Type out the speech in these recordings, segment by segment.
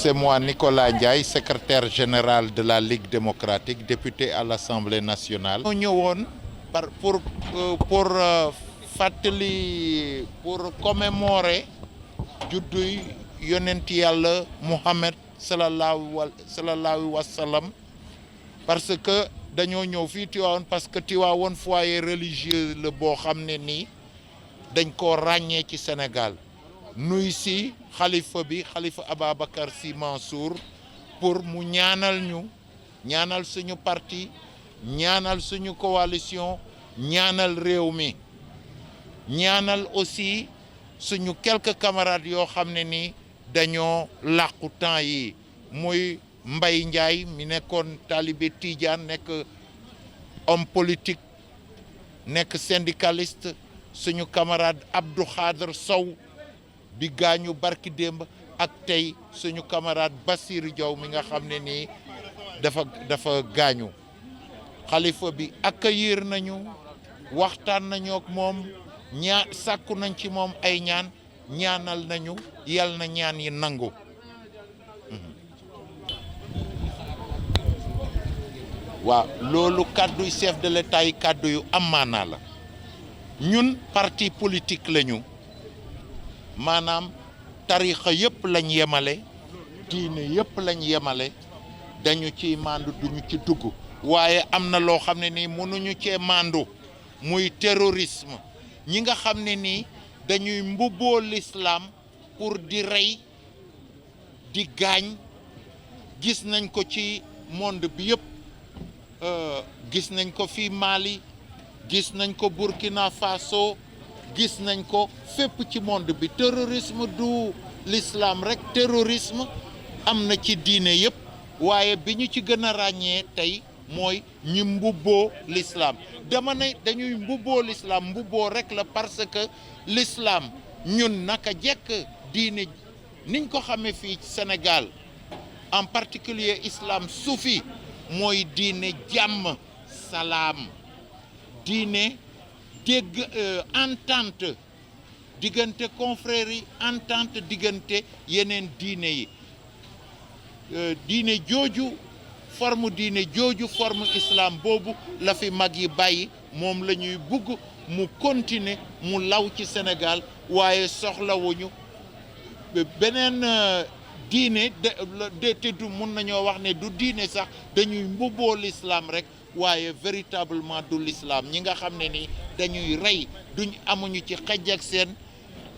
C'est moi, Nicolas Ndiaye, secrétaire général de la Ligue démocratique, député à l'Assemblée nationale. Nous ñëwoon pour fàttali pour commémorer judduy yonent Yàlla Muhammad sallallahu wa sallam parce que dañoo ñëw fii Tivaouane parce que Tivaouane foyer religieux la boo xam ne nii dañ ko ràññee ci Sénégal nuy si xalifa Ababacar Sy Mansour pour mu ñaanal suñu parti ñaanal suñu coalition ñaanal réew mi ñaanal aussi suñu quelques camarades yoo xam ne ni dañoo làqu temps yi muy Mbaye Ndiaye mi nekkoon talibé Tidiane nekk homme politique nekk syndicaliste suñu camarade Abdou Khadre Sow bi gaañu barki démb ak tey suñu camarade Bassirou Diaw mi nga xam ne nii dafa gaañu xalifa bi accueillir nañu waxtaan nañu ak moom sàkku nañ ci moom ay ñaanal nañu yal na ñaan yi nangu. waaw loolu kàddu chef de l'État yi kàddu yu am maanaa la ñun parti politique lañu maanaam tarixa yëpp lañ yemale diine yëpp lañ yemale dañu ciy mandu duñu ci dugg waaye am na loo xam ne nii mënuñu cee mandu muy terrorisme ñi nga xam ne nii dañuy mbubboo l'islam pour di rey di gaañ gis nañ ko ci monde bi yëpp gis nañ ko fii Mali gis nañ ko Burkina Faso gis nañ ko fépp ci monde bi terrorisme du l'islam rek terrorisme am na ci diine yëpp waaye bi ñu ci gën a ràññee tey mooy ñi mbubboo l'islam dama ne dañuy mbubboo l'islam mbubboo rek la parce que l'islam ñun naka jekk diine niñ ko xamee fii ci Sénégal en particulier islam soufi mooy diine jàmm salaam diine dégg entente diggante confrères yi entente diggante yeneen diine yi diine jooju forme islam boobu la fi mag yi bàyyi moom la ñuy bugg mu continuer mu law ci Sénégal waaye soxlawuñu beneen diine te du mun nañoo wax ne du diine sax dañuy mbubboo l'islam rek waaye véritablement du l'islam ñi nga xam ne ni dañuy rey amuñu ci xej ak seen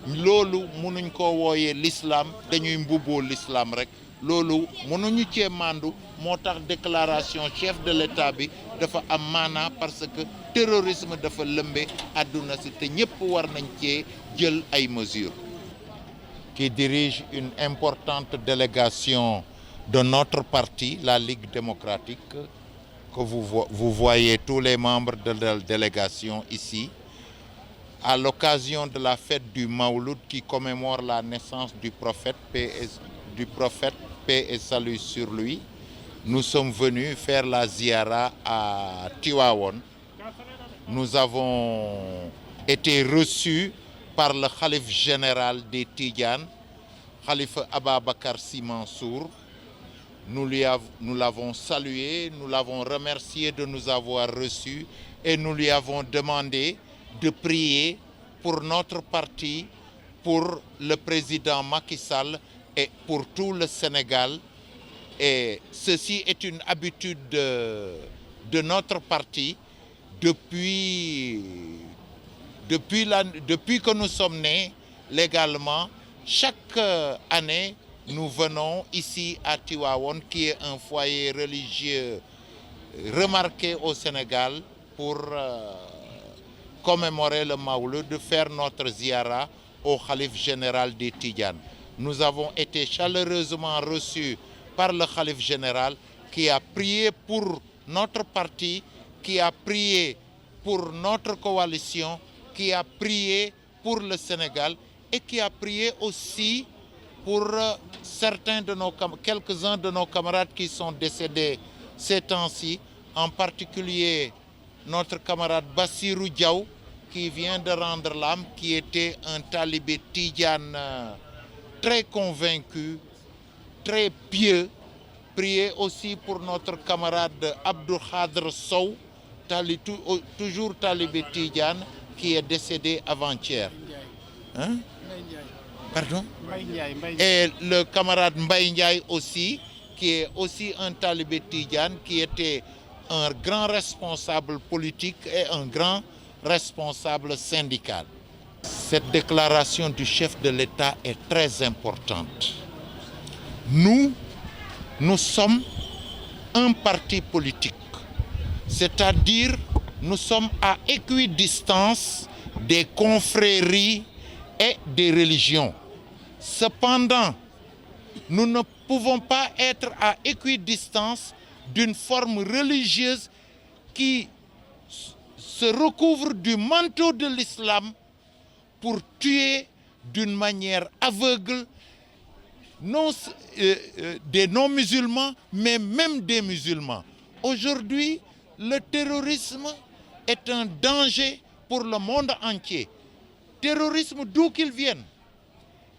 loolu mënuñ ko wooyee l'islam dañuy mbubboo l'islam rek loolu mënuñu cee mandu moo tax déclaration chef de l'État bi dafa am maanaa parce que terrorisme dafa lëmbe àdduna si te ñëpp war nañ cee jël ay mesures. Qui dirige une importante délégation de notre parti, la Ligue démocratique, que vous voyez tous les membres de la délégation ici, à l'occasion de la fête du Mawlud qui commémore la naissance du prophète, paix et salut sur lui. Nous sommes venus faire la ziara à Tivaouane. Nous avons été reçus par le khalife général des Tidjanes, Khalifa Ababacar Sy Mansour. Nous l'avons salué, nous l'avons remercié de nous avoir reçus et nous lui avons demandé de prier pour notre parti, pour le président Macky Sall et pour tout le Sénégal. Et ceci est une habitude de notre parti depuis que nous sommes nés légalement. Chaque année, nous venons ici à Tivaouane, qui est un foyer religieux remarqué au Sénégal, pour commémorer le Mawlud, de faire notre ziara au khalife général des Tidjanes. Nous avons été chaleureusement reçus par le khalife général qui a prié pour notre parti, qui a prié pour notre coalition, qui a prié pour le Sénégal et qui a prié aussi pour quelques-uns de nos camarades qui sont décédés ces temps-ci, en particulier notre camarade Bassirou Diaw qui vient de rendre l'âme, qui était un talibé Tidjane très convaincu, très pieux. Priez aussi pour notre camarade Abdou Khadr Sow, toujours talibé Tidjane, qui est décédé avant-hier. Hein? Pardon? Et le camarade Mbaye Ndiaye aussi, qui est aussi un talibé Tidjane, qui était un grand responsable politique et un grand responsable syndical. Cette déclaration du chef de l'État est très importante. Nous sommes un parti politique, c'est-à-dire nous sommes à équidistance des confréries et des religions. Cependant, nous ne pouvons pas être à équidistance d'une forme religieuse qui se recouvre du manteau de l'islam pour tuer d'une manière aveugle des non-musulmans, mais même des musulmans. Aujourd'hui, le terrorisme est un danger pour le monde entier. Terrorisme d'où qu'il vienne.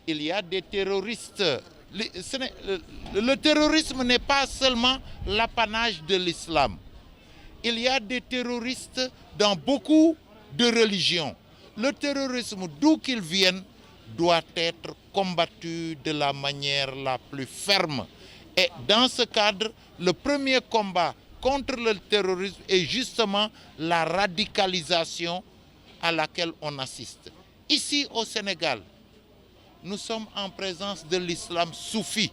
Il y a des terroristes. Le terrorisme n'est pas seulement l'apanage de l'islam. Il y a des terroristes dans beaucoup de religions. Le terrorisme, d'où qu'il vienne, doit être combattu de la manière la plus ferme. Et dans ce cadre, le premier combat contre le terrorisme est justement la radicalisation à laquelle on assiste. Ici au Sénégal, nous sommes en présence de l'islam soufi.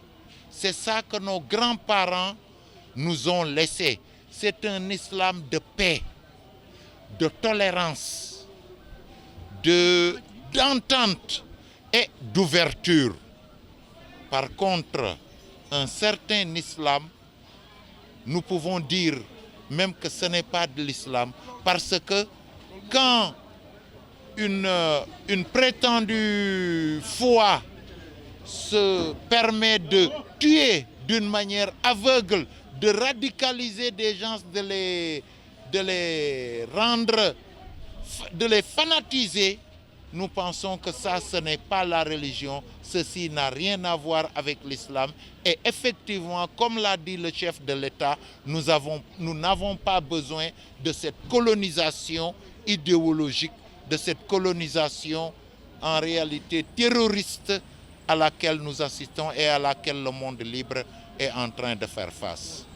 C'est ça que nos grands-parents nous ont laissé. C'est un islam de paix, de tolérance, d'entente et d'ouverture. Par contre, un certain islam, nous pouvons dire même que ce n'est pas de l'islam, parce que quand une prétendue foi se permet de tuer d'une manière aveugle, de radicaliser des gens, de les rendre, de les fanatiser, nous pensons que ça, ce n'est pas la religion. Ceci n'a rien à voir avec l'islam. Et effectivement, comme l'a dit le chef de l'État, nous n'avons pas besoin de cette colonisation idéologique, de cette colonisation en réalité terroriste à laquelle nous assistons et à laquelle le monde libre est en train de faire face.